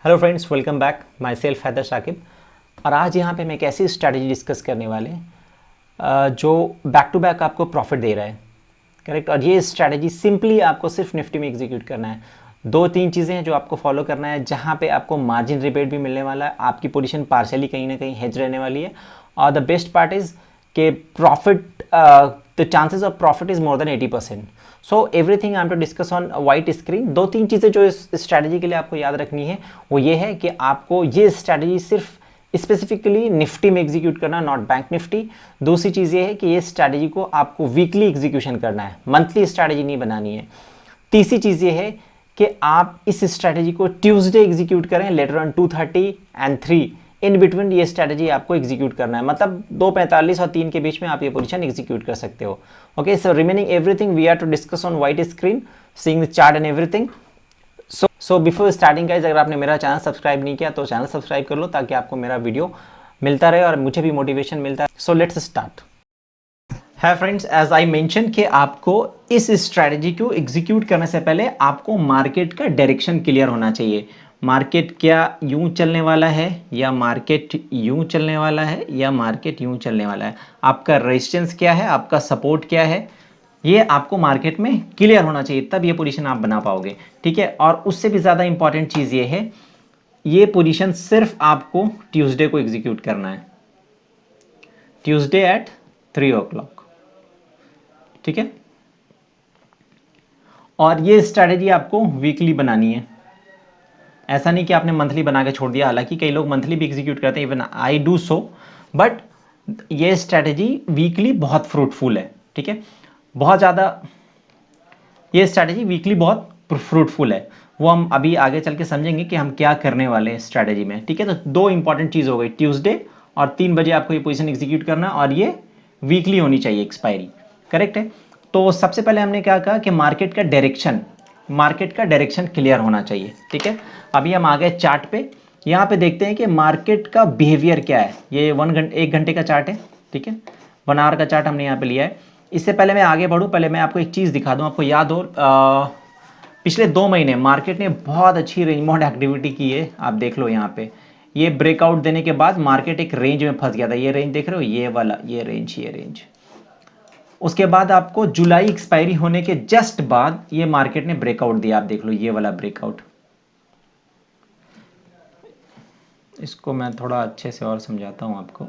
Hello friends, welcome back. Myself Haider Shakib. और आज यहाँ पे मैं एक ऐसी स्ट्रैटेजी डिस्कस करने वाले जो बैक टू बैक आपको प्रॉफिट दे रहा है। करेक्ट। और ये स्ट्रैटेजी सिंपली आपको सिर्फ निफ्टी में एग्जीक्यूट करना है। दो तीन चीज़ें हैं जो आपको फॉलो करना है, जहाँ पे आपको मार्जिन रिबेट भी मिलने वाला है, आपकी पोजीशन पार्शियली कहीं ना कहीं हेज रहने वाली है। और द बेस्ट पार्ट इज़ के profit, the chances of profit is more than 80%। So everything I am to discuss on white screen. दो तीन चीज़ें जो इस स्ट्रैटेजी के लिए आपको याद रखनी है वो ये है कि आपको ये स्ट्रैटेजी सिर्फ स्पेसिफिकली निफ्टी में एग्जीक्यूट करना, नॉट बैंक निफ्टी। दूसरी चीज़ ये है कि ये स्ट्रैटेजी को आपको वीकली एग्जीक्यूशन करना है, मंथली स्ट्रैटेजी नहीं बनानी है। तीसरी चीज़ ये है कि आप इस स्ट्रैटेजी को ट्यूसडे एग्जीक्यूट करें, later on 2:30 and 3 in between ये स्ट्रैटेजी आपको एग्जीक्यूट करना है। मतलब 2:45 और 3 के बीच में आप ये पोजीशन एग्जीक्यूट कर सकते हो। Okay, so remaining everything we are to discuss on white screen, seeing the chart and everything. So before starting guys, अगर आपने मेरा चैनल सब्सक्राइब नहीं किया तो चैनल सब्सक्राइब कर लो ताकि आपको मेरा वीडियो मिलता रहे और मुझे भी मोटिवेशन मिलता है। So let's start. है फ्रेंड्स, एज आई मेंशन कि आपको इस स्ट्रैटेजी को एग्जीक्यूट करने से पहले आपको मार्केट का डायरेक्शन क्लियर होना चाहिए। मार्केट क्या यूं चलने वाला है, या मार्केट यूं चलने वाला है, या मार्केट यूं चलने वाला है, आपका रेजिस्टेंस क्या है, आपका सपोर्ट क्या है, ये आपको मार्केट में क्लियर होना चाहिए, तब ये पोजीशन आप बना पाओगे। ठीक है। और उससे भी ज़्यादा इंपॉर्टेंट चीज़ ये है, ये पोजीशन सिर्फ आपको ट्यूसडे को एग्जीक्यूट करना है, ट्यूसडे एट 3 o'clock। ठीक है। और ये स्ट्रैटेजी आपको वीकली बनानी है, ऐसा नहीं कि आपने मंथली बना के छोड़ दिया। हालांकि कई लोग मंथली भी एग्जीक्यूट करते हैं, even I do so, but ये स्ट्रैटेजी वीकली बहुत फ्रूटफुल है। ठीक है। बहुत ज़्यादा ये स्ट्रैटेजी वीकली बहुत फ्रूटफुल है, वो हम अभी आगे चल के समझेंगे कि हम क्या करने वाले हैं स्ट्रैटेजी में। ठीक है। तो दो इंपॉर्टेंट चीज़ हो गई, ट्यूसडे और 3 बजे आपको ये पोजीशन एग्जीक्यूट करना, और ये वीकली होनी चाहिए एक्सपायरी। करेक्ट है। तो सबसे पहले हमने क्या कहा कि मार्केट का डायरेक्शन क्लियर होना चाहिए। ठीक है। अभी हम आ गए चार्ट पे। यहाँ पे देखते हैं कि मार्केट का बिहेवियर क्या है। ये 1 घंटे का चार्ट है। ठीक है। 1 आवर का चार्ट हमने यहाँ पे लिया है। इससे पहले मैं आगे बढ़ूँ, पहले मैं आपको एक चीज़ दिखा दूँ। आपको याद हो पिछले 2 महीने मार्केट ने बहुत अच्छी रेंज बाउंड एक्टिविटी की है। आप देख लो यहाँ पे, ये ब्रेकआउट देने के बाद मार्केट एक रेंज में फंस गया था। ये रेंज देख रहे हो, ये वाला, ये रेंज। उसके बाद आपको जुलाई एक्सपायरी होने के जस्ट बाद ये मार्केट ने ब्रेकआउट दिया। आप देख लो, ये वाला ब्रेकआउट। इसको मैं थोड़ा अच्छे से और समझाता हूं आपको।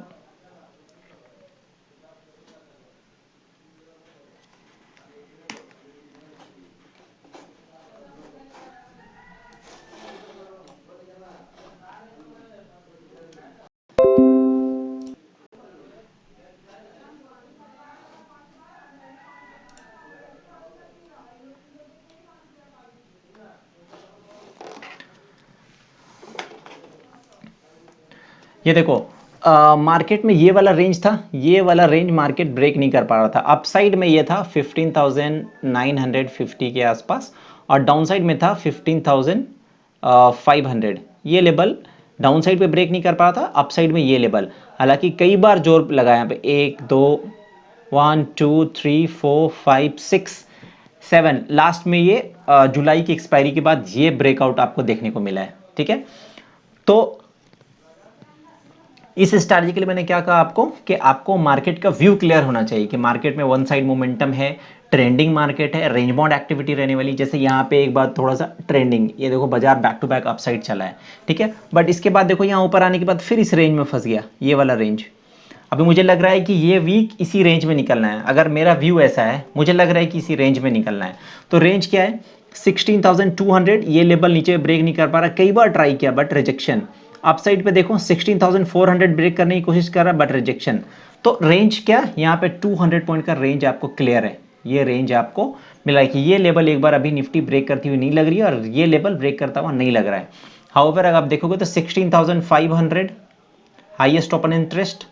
ये देखो, मार्केट में ये वाला रेंज था, ये वाला रेंज मार्केट ब्रेक नहीं कर पा रहा था। अपसाइड में ये था 15,950 के आसपास, और डाउन साइड में था 15,500। ये लेवल डाउन साइड पे ब्रेक नहीं कर पा रहा था, अपसाइड में ये लेवल। हालांकि कई बार जोर लगाया यहाँ पे, 1 2 1 2 3 4 5 6 7, लास्ट में ये जुलाई की एक्सपायरी के बाद ये ब्रेकआउट आपको देखने को मिला है। ठीक है। तो इस स्ट्रैटेजी के लिए मैंने क्या कहा आपको, कि आपको मार्केट का व्यू क्लियर होना चाहिए कि मार्केट में वन साइड मोमेंटम है, ट्रेंडिंग मार्केट है, रेंज बाउंड एक्टिविटी रहने वाली। जैसे यहाँ पे एक बार थोड़ा सा ट्रेंडिंग, ये देखो बाजार बैक टू बैक अपसाइड चला है। ठीक है। बट इसके बाद देखो यहाँ ऊपर आने के बाद फिर इस रेंज में फंस गया, ये वाला रेंज। अभी मुझे लग रहा है कि ये वीक इसी रेंज में निकलना है। अगर मेरा व्यू ऐसा है, मुझे लग रहा है कि इसी रेंज में निकलना है। तो रेंज क्या है, 16,200। ये लेवल नीचे ब्रेक नहीं कर पा रहा, कई बार ट्राई किया बट रिजेक्शन। अपसाइड पे देखो 16,400 ब्रेक करने की कोशिश कर रहा है बट रिजेक्शन। तो रेंज क्या, यहाँ पे 200 पॉइंट का रेंज आपको क्लियर है। ये रेंज आपको मिला है कि ये लेवल एक बार अभी निफ्टी ब्रेक करती हुई नहीं लग रही है, और ये लेवल ब्रेक करता हुआ नहीं लग रहा है। हाउएवर अगर आप देखोगे तो 16,500 हाईएस्ट ओपन इंटरेस्ट,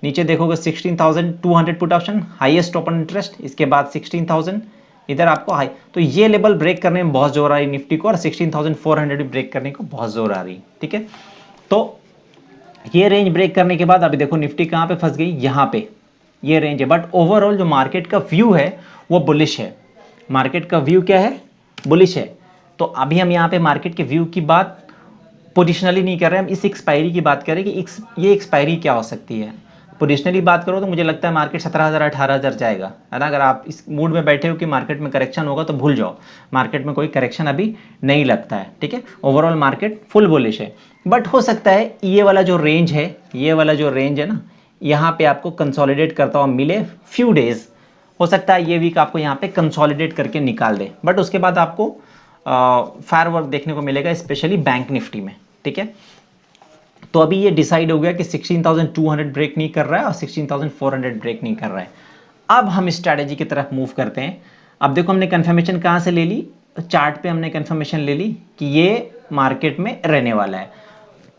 नीचे देखोगे 16,200 put option, highest open interest, इसके बाद 16,000 इधर आपको हाई। तो ये लेवल ब्रेक करने में बहुत जोर आ रही है निफ्टी को, और 16,400 भी ब्रेक करने को बहुत जोर आ रही है। ठीक है। तो ये रेंज ब्रेक करने के बाद अभी देखो निफ्टी कहां पे फंस गई, यहां पे ये रेंज है। बट ओवरऑल जो मार्केट का व्यू है वो बुलिश है। मार्केट का व्यू क्या है, बुलिश है। तो अभी हम यहां पे मार्केट के व्यू की बात पोजिशनली नहीं कर रहे हैं, हम इस एक्सपायरी की बात करें कि ये एक्सपायरी क्या हो सकती है। पोजिशनली बात करो तो मुझे लगता है मार्केट 17,000 18,000 जाएगा, है ना। अगर आप इस मूड में बैठे हो कि मार्केट में करेक्शन होगा तो भूल जाओ, मार्केट में कोई करेक्शन अभी नहीं लगता है, ठीक है। ओवरऑल मार्केट फुल बुलिश है, बट हो सकता है ये वाला जो रेंज है, ये वाला जो रेंज है ना, यहाँ पे आपको कंसोलिडेट करता हुआ मिले फ्यू डेज। हो सकता है ये वीक आपको यहाँ पे कंसोलिडेट करके निकाल दे, बट उसके बाद आपको फायर वर्क देखने को मिलेगा, स्पेशली बैंक निफ्टी में, ठीक है। तो अभी ये डिसाइड हो गया कि 16,200 ब्रेक नहीं कर रहा है और 16,400 ब्रेक नहीं कर रहा है। अब हम स्ट्रैटेजी की तरफ मूव करते हैं। अब देखो हमने कंफर्मेशन कहाँ से ले ली, चार्ट पे हमने कंफर्मेशन ले ली कि ये मार्केट में रहने वाला है।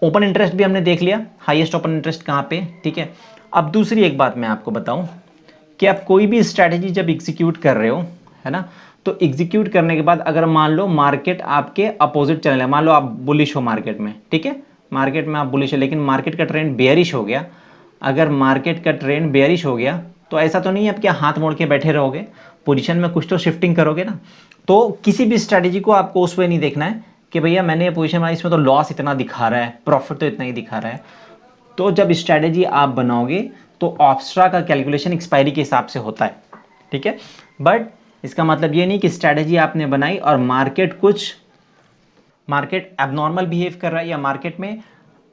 ओपन इंटरेस्ट भी हमने देख लिया, हाईएस्ट ओपन इंटरेस्ट कहाँ पे, ठीक है। अब दूसरी एक बात मैं आपको बताऊं कि आप कोई भी स्ट्रैटेजी जब एग्जीक्यूट कर रहे हो, है ना, तो एग्जीक्यूट करने के बाद अगर मान लो मार्केट आपके अपोजिट चल रहा है, मान लो आप बुलिश हो मार्केट में, ठीक है, मार्केट में आप बुलिश हो लेकिन मार्केट का ट्रेंड बेयरिश हो गया, अगर मार्केट का ट्रेंड बेयरिश हो गया तो ऐसा तो नहीं है आप क्या हाथ मोड़ के बैठे रहोगे, पोजीशन में कुछ तो शिफ्टिंग करोगे ना। तो किसी भी स्ट्रैटेजी को आपको उस वे नहीं देखना है कि भैया मैंने ये पोजीशन बनाई, इसमें तो लॉस इतना दिखा रहा है, प्रॉफिट तो इतना ही दिखा रहा है। तो जब स्ट्रैटेजी आप बनाओगे तो ऑप्स्ट्रा का कैलकुलेशन एक्सपायरी के हिसाब से होता है, ठीक है। बट इसका मतलब ये नहीं कि स्ट्रैटेजी आपने बनाई और मार्केट एबनॉर्मल बिहेव कर रहा है, या मार्केट में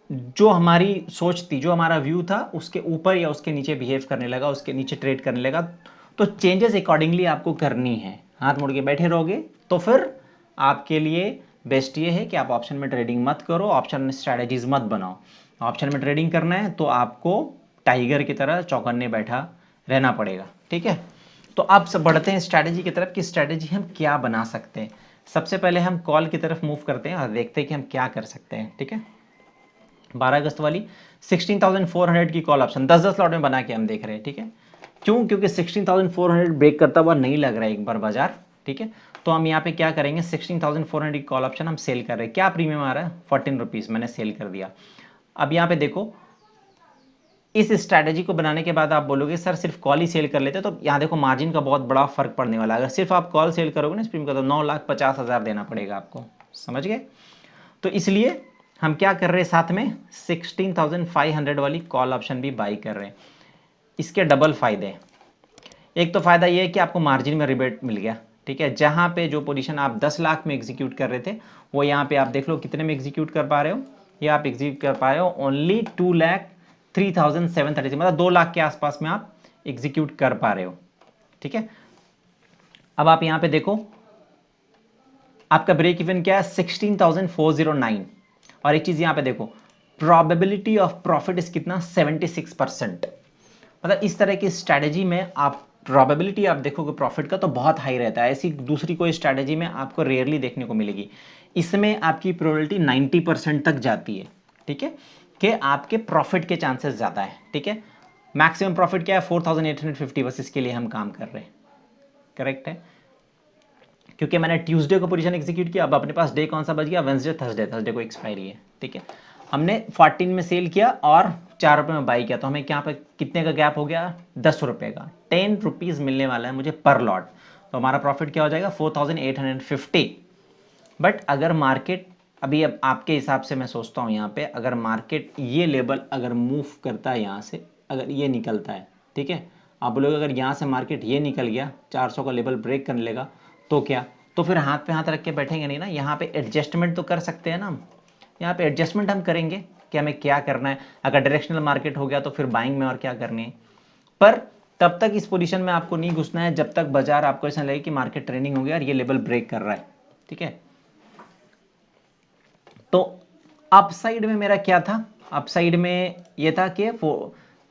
जो हमारी सोच थी, जो हमारा व्यू था, उसके ऊपर या उसके नीचे बिहेव करने लगा, उसके नीचे ट्रेड करने लगा, तो चेंजेस अकॉर्डिंगली आपको करनी है। हाथ मुड़ के बैठे रहोगे तो फिर आपके लिए बेस्ट ये है कि आप ऑप्शन में ट्रेडिंग मत करो, ऑप्शन में स्ट्रैटेजीज मत बनाओ। ऑप्शन में ट्रेडिंग करना है तो आपको टाइगर की तरह चौकन्ने बैठा रहना पड़ेगा, ठीक है। तो अब सब बढ़ते हैं स्ट्रैटेजी की तरफ कि स्ट्रैटेजी हम क्या बना सकते हैं। सबसे पहले हम कॉल की तरफ मूव करते हैं और देखते हैं कि हम क्या कर सकते हैं, ठीक है। 12 अगस्त वाली 16,400 की कॉल ऑप्शन 10-10 लॉट में बना के हम देख रहे हैं, ठीक है। क्यों? क्योंकि 16,400 ब्रेक करता हुआ नहीं लग रहा है एक बार बाजार, ठीक है। तो हम यहाँ पे क्या करेंगे, 16,400 की कॉल ऑप्शन हम सेल कर रहे हैं। क्या प्रीमियम आ रहा है, 14 रुपीज़, मैंने सेल कर दिया। अब यहाँ पे देखो, इस स्ट्रैटेजी को बनाने के बाद आप बोलोगे सर सिर्फ कॉल ही सेल कर लेते, तो यहाँ देखो मार्जिन का बहुत बड़ा फर्क पड़ने वाला है। अगर सिर्फ आप कॉल सेल करोगे ना इस प्रीमियम का, तो 9,50,000 देना पड़ेगा आपको, समझ गए। तो इसलिए हम क्या कर रहे हैं, साथ में 16,500 वाली कॉल ऑप्शन भी बाई कर रहे हैं। इसके डबल फायदे हैं। एक तो फायदा ये है कि आपको मार्जिन में रिबेट मिल गया, ठीक है। जहां पे जो पोजीशन आप 10 लाख में एग्जीक्यूट कर रहे थे, वो यहाँ पे आप देख लो कितने में एग्जीक्यूट कर पा रहे हो, ये आप एग्जीक्यूट कर पा रहे हो ओनली 2,03,730, मतलब 2 लाख के आसपास में आप एग्जीक्यूट कर पा रहे हो, ठीक है। अब आप यहाँ पे देखो आपका ब्रेक इवन क्या है, 16,409। और एक चीज यहाँ पे देखो, प्रोबेबिलिटी ऑफ प्रॉफिट इस कितना, 76%। मतलब इस तरह की स्ट्रैटेजी में आप प्रोबेबिलिटी आप देखोगे प्रॉफिट का तो बहुत हाई रहता है। ऐसी दूसरी कोई स्ट्रैटेजी में आपको रेयरली देखने को मिलेगी। इसमें आपकी प्रोबेबिलिटी 90% तक जाती है, ठीक है, कि आपके प्रॉफिट के चांसेस ज़्यादा है, ठीक है। मैक्सिमम प्रॉफिट क्या है, 4,850, बस इसके लिए हम काम कर रहे हैं, करेक्ट है। क्योंकि मैंने ट्यूसडे को पोजीशन एग्जीक्यूट किया, अब अपने पास डे कौन सा बच गया, वेंसडे, थर्सडे को एक्सपायरी है, ठीक है। हमने 14 में सेल किया और 4 रुपये में बाई किया, तो हमें क्या पे कितने का गैप हो गया, 10 रुपये का, 10 रुपीज़ मिलने वाला है मुझे पर लॉट। तो हमारा प्रॉफिट क्या हो जाएगा, 4,850। बट अगर मार्केट अभी, अब आपके हिसाब से मैं सोचता हूँ यहाँ पे, अगर मार्केट ये लेवल अगर मूव करता है यहाँ से, अगर ये निकलता है, ठीक है, आप बोलोगे अगर यहाँ से मार्केट ये निकल गया 400 का लेवल ब्रेक करने लेगा तो क्या, तो फिर हाथ पे हाथ रख के बैठेंगे नहीं ना, यहाँ पे एडजस्टमेंट तो कर सकते हैं ना हम। यहाँ पे एडजस्टमेंट हम करेंगे कि हमें क्या करना है। अगर डायरेक्शनल मार्केट हो गया तो फिर बाइंग में और क्या करनी है, पर तब तक इस पोजीशन में आपको नहीं घुसना है जब तक बाजार आपको ऐसा लगे कि मार्केट ट्रेनिंग हो गया और ये लेवल ब्रेक कर रहा है, ठीक है। तो अपसाइड में मेरा क्या था, अपसाइड में ये था कि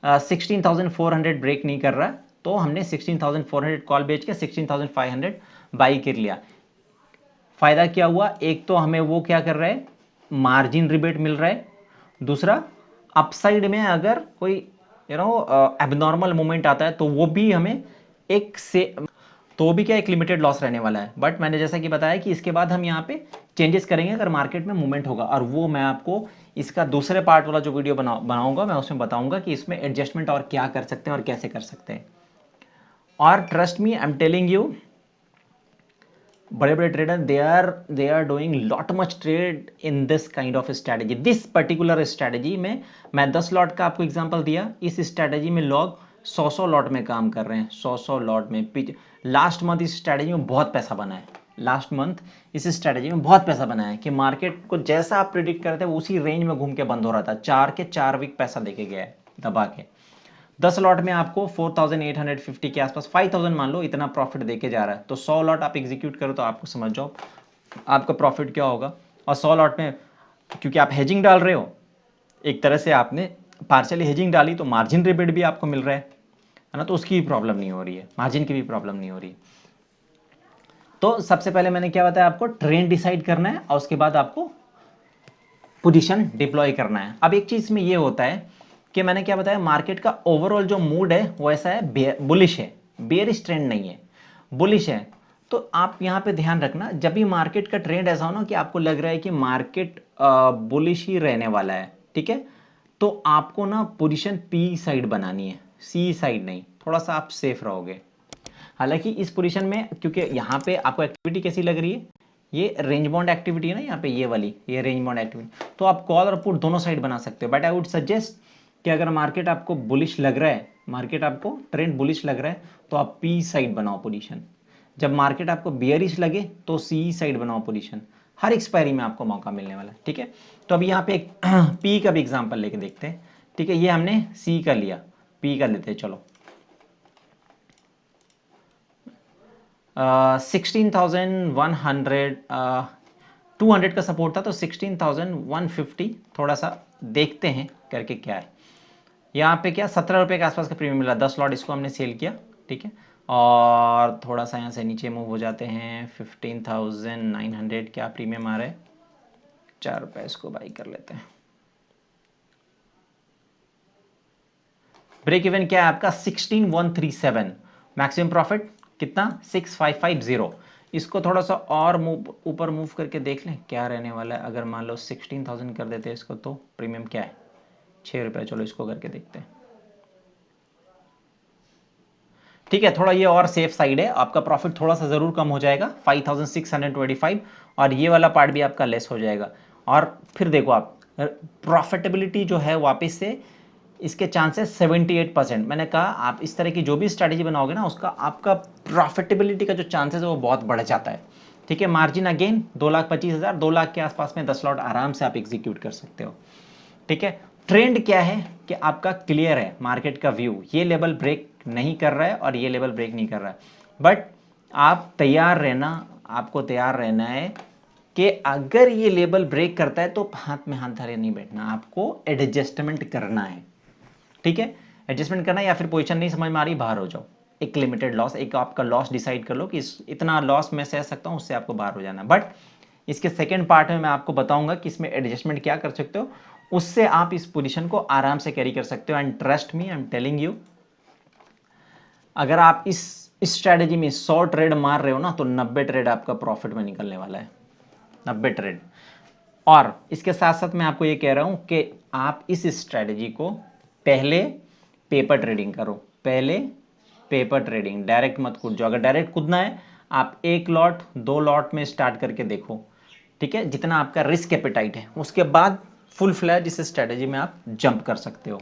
16,400 ब्रेक नहीं कर रहा, तो हमने 16,400 कॉल बेच के 16,500 बाई कर लिया। फायदा क्या हुआ, एक तो हमें वो क्या कर रहा है, मार्जिन रिबेट मिल रहा है। दूसरा, अपसाइड में अगर कोई एबनॉर्मल मूवमेंट आता है तो वो भी हमें एक से, तो वो भी क्या एक लिमिटेड लॉस रहने वाला है। बट मैंने जैसा कि बताया कि इसके बाद हम यहाँ पे चेंजेस करेंगे अगर मार्केट में मूवमेंट होगा, और वो मैं आपको इसका दूसरे पार्ट वाला जो वीडियो बनाऊंगा मैं उसमें बताऊंगा कि इसमें एडजस्टमेंट और क्या कर सकते हैं और कैसे कर सकते हैं। और trust me, I am telling you, बड़े बड़े trader they are doing lot much trade in this kind of strategy. This particular strategy में मैं 10 लॉट का आपको एग्जांपल दिया, इस स्ट्रैटेजी में लोग 100 लॉट में काम कर रहे हैं, 100 लॉट में। लास्ट मंथ इस स्ट्रैटेजी में बहुत पैसा बना है, लास्ट मंथ इस स्ट्रैटेजी में बहुत पैसा बना है कि मार्केट को जैसा आप प्रिडिक्ट करते हैं उसी रेंज में घूम के बंद हो रहा था, 4 के 4 वीक पैसा देके गया है दबा के। 10 लॉट में आपको 4850 के आसपास, 5000 मान लो, इतना प्रॉफिट देके जा रहा है। तो 100 लॉट आप एग्जीक्यूट करो तो आपको समझ जाओ आपका प्रॉफिट क्या होगा। और 100 लॉट में क्योंकि आप हेजिंग डाल रहे हो, एक तरह से आपने पार्शियली हेजिंग डाली तो मार्जिन रिबेट भी आपको मिल रहा है ना, तो उसकी भी प्रॉब्लम नहीं हो रही है, मार्जिन की भी प्रॉब्लम नहीं हो रही है। तो सबसे पहले मैंने क्या बताया आपको, ट्रेंड डिसाइड करना है और उसके बाद आपको पोजीशन डिप्लॉय करना है। अब एक चीज में ये होता है कि मैंने क्या बताया, मार्केट का ओवरऑल जो मूड है वो ऐसा है, बुलिश है, बेयरिश ट्रेंड नहीं है, बुलिश है। तो आप यहाँ पे ध्यान रखना, जब भी मार्केट का ट्रेंड ऐसा हो ना कि आपको लग रहा है कि मार्केट बुलिश ही रहने वाला है, ठीक है, तो आपको ना पोजीशन पी साइड बनानी है, सी साइड नहीं, थोड़ा सा आप सेफ रहोगे। हालांकि इस पोजीशन में क्योंकि यहाँ पे आपको एक्टिविटी कैसी लग रही है, ये रेंज बाउंड एक्टिविटी है ना, यहाँ पे ये वाली, ये रेंज बाउंड एक्टिविटी, तो आप कॉल और पुट दोनों साइड बना सकते हो। बट आई वुड सजेस्ट कि अगर मार्केट आपको बुलिश लग रहा है, मार्केट आपको ट्रेंड बुलिश लग रहा है, तो आप पी साइड बनाओ पोजीशन। जब मार्केट आपको बियरिश लगे तो सी साइड बनाओ पोजीशन। हर एक्सपायरी में आपको मौका मिलने वाला है, ठीक है। तो अभी यहाँ पे एक पी का भी एग्जाम्पल लेके देखते हैं, ठीक है। ये हमने सी का लिया, पी का लेते हैं, चलो। 16,100, 200 का सपोर्ट था, तो 16,150 थोड़ा सा देखते हैं करके क्या है। यहाँ पे क्या 17 रुपये के आसपास का प्रीमियम मिला, 10 लॉट इसको हमने सेल किया, ठीक है। और थोड़ा सा यहाँ से नीचे मूव हो जाते हैं, 15,900 क्या प्रीमियम आ रहा है, 4 रुपये इसको बाई कर लेते हैं। ब्रेक इवन क्या है आपका 16,137, मैक्सिमम प्रॉफिट कितना 6,550। इसको थोड़ा सा और ऊपर मूव करके देख लें क्या रहने वाला है। अगर मान लो 16,000 कर देते हैं इसको, तो प्रीमियम क्या है 6 रुपये, चलो इसको करके देखते हैं, ठीक है। थोड़ा ये और सेफ साइड है, आपका प्रॉफिट थोड़ा सा ज़रूर कम हो जाएगा, 5,625, और ये वाला पार्ट भी आपका लेस हो जाएगा। और फिर देखो आप प्रॉफिटेबिलिटी जो है वापस से इसके चांसेस 78%। मैंने कहा आप इस तरह की जो भी स्ट्रैटेजी बनाओगे ना, उसका आपका प्रॉफिटेबिलिटी का जो चांसेस है वो बहुत बढ़ जाता है, ठीक है। मार्जिन अगेन 2,25,000, 2 लाख के आसपास में 10 लॉट आराम से आप एग्जीक्यूट कर सकते हो, ठीक है। ट्रेंड क्या है कि आपका क्लियर है, मार्केट का व्यू ये लेवल ब्रेक नहीं कर रहा है और ये लेवल ब्रेक नहीं कर रहा है, बट आप तैयार रहना, आपको तैयार रहना है कि अगर ये लेवल ब्रेक करता है तो हाथ में हाथ धरे नहीं बैठना, आपको एडजस्टमेंट करना है, ठीक है। एडजस्टमेंट करना है, या फिर पोजीशन नहीं समझ में आ रही बाहर हो जाओ, एक लिमिटेड लॉस, एक आपका लॉस डिसाइड कर लो कि इतना लॉस मैं सह सकता हूँ, उससे आपको बाहर हो जाना। बट इसके सेकेंड पार्ट में मैं आपको बताऊंगा कि इसमें एडजस्टमेंट क्या कर सकते हो, उससे आप इस पोजीशन को आराम से कैरी कर सकते हो। And trust me, I am telling you, अगर आप इस स्ट्रैटेजी में 100 ट्रेड मार रहे हो ना, तो 90 ट्रेड आपका प्रॉफिट में निकलने वाला है, 90 ट्रेड। और इसके साथ साथ मैं आपको ये कह रहा हूं कि आप इस स्ट्रैटेजी को पहले पेपर ट्रेडिंग करो, पहले पेपर ट्रेडिंग, डायरेक्ट मत कूद जाओ। अगर डायरेक्ट कूदना है, आप 1 लॉट 2 लॉट में स्टार्ट करके देखो, ठीक है, जितना आपका रिस्क एपेटाइट है, उसके बाद फुल फ्लैज इस स्ट्रैटेजी में आप जंप कर सकते हो,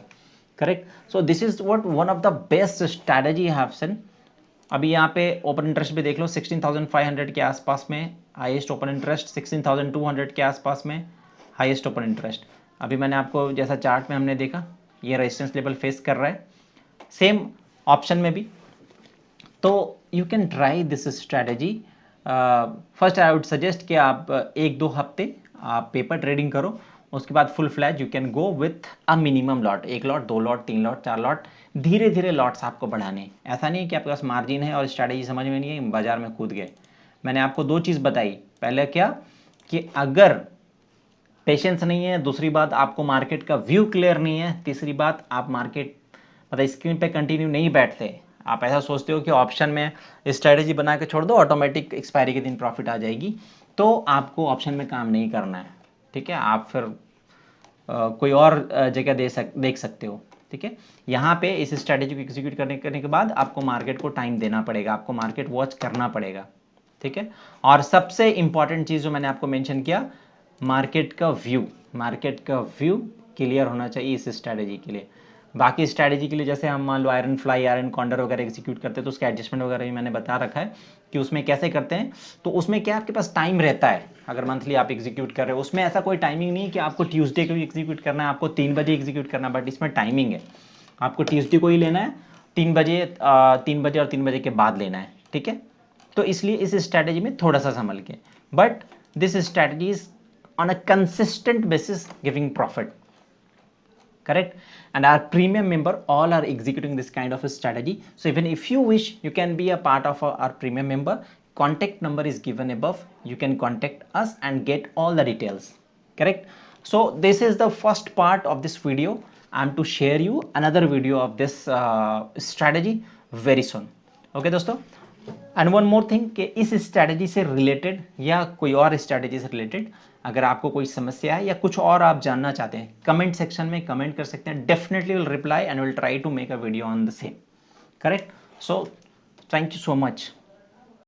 correct. So this is what one of the best strategy have seen. अभी यहाँ पे ओपन इंटरेस्ट भी देख लो, 16,500 के आसपास में हाईएस्ट ओपन इंटरेस्ट, 16,200 के आसपास में हाईएस्ट ओपन इंटरेस्ट। अभी मैंने आपको जैसा चार्ट में हमने देखा, ये रेजिस्टेंस लेवल फेस कर रहा है, सेम ऑप्शन में भी। तो you can try this strategy. First I would suggest कि आप 1-2 हफ्ते आप पेपर ट्रेडिंग करो, उसके बाद full fledge you can go with a minimum lot, 1 lot 2 lot 3 lot 4 lot, धीरे धीरे लॉट्स आपको बढ़ाने। ऐसा नहीं है कि आपके पास मार्जिन है और स्ट्रैटेजी समझ में नहीं है, बाजार में कूद गए। मैंने आपको 2 चीज़ बताई, पहले क्या कि अगर पेशेंस नहीं है, दूसरी बात आपको मार्केट का व्यू क्लियर नहीं है, तीसरी बात आप मार्केट मतलब स्क्रीन पे कंटिन्यू नहीं बैठते। आप ऐसा सोचते हो कि ऑप्शन में स्ट्रैटेजी बना के छोड़ दो, ऑटोमेटिक एक्सपायरी के दिन प्रॉफिट आ जाएगी, तो आपको ऑप्शन में काम नहीं करना है, ठीक है। आप फिर कोई और जगह देख सकते हो, ठीक है। यहाँ पे इस स्ट्रैटेजी को एग्जीक्यूट करने के बाद आपको मार्केट को टाइम देना पड़ेगा, आपको मार्केट वॉच करना पड़ेगा, ठीक ठीक है। और सबसे इंपॉर्टेंट चीज़ जो मैंने आपको मेंशन किया, मार्केट का व्यू क्लियर होना चाहिए इस स्ट्रैटेजी के लिए। बाकी स्ट्रैटेजी के लिए जैसे हम मान लो आयरन फ्लाई, आयरन कॉन्डर वगैरह एग्जीक्यूट करते हैं तो उसका एडजस्टमेंट वगैरह भी मैंने बता रखा है कि उसमें कैसे करते हैं। तो उसमें क्या आपके पास टाइम रहता है, अगर मंथली आप एग्जीक्यूट कर रहे हो उसमें ऐसा कोई टाइमिंग नहीं है कि आपको ट्यूसडे को ही एग्जीक्यूट करना है, आपको 3 बजे एग्जीक्यूट करना है, बट इसमें टाइमिंग है, आपको ट्यूसडे को ही लेना है 3 बजे, 3 बजे और 3 बजे के बाद लेना है, ठीक है। तो इसलिए इस स्ट्रैटेजी में थोड़ा सा संभल के, but this strategy is on a consistent basis giving profit, correct? And our premium member all are executing this kind of a strategy. So even if you wish, you can be a part of our premium member. Contact number is given above, you can contact us and get all the details, correct? So this is the first part of this video. I'm to share you another video of this strategy very soon. Okay दोस्तों, and one more thing कि इस strategy से related या कोई और strategy से related अगर आपको कोई समस्या है या कुछ और आप जानना चाहते हैं, कमेंट सेक्शन में कमेंट कर सकते हैं, definitely will reply and will try to make a video on the same, correct? So thank you so much.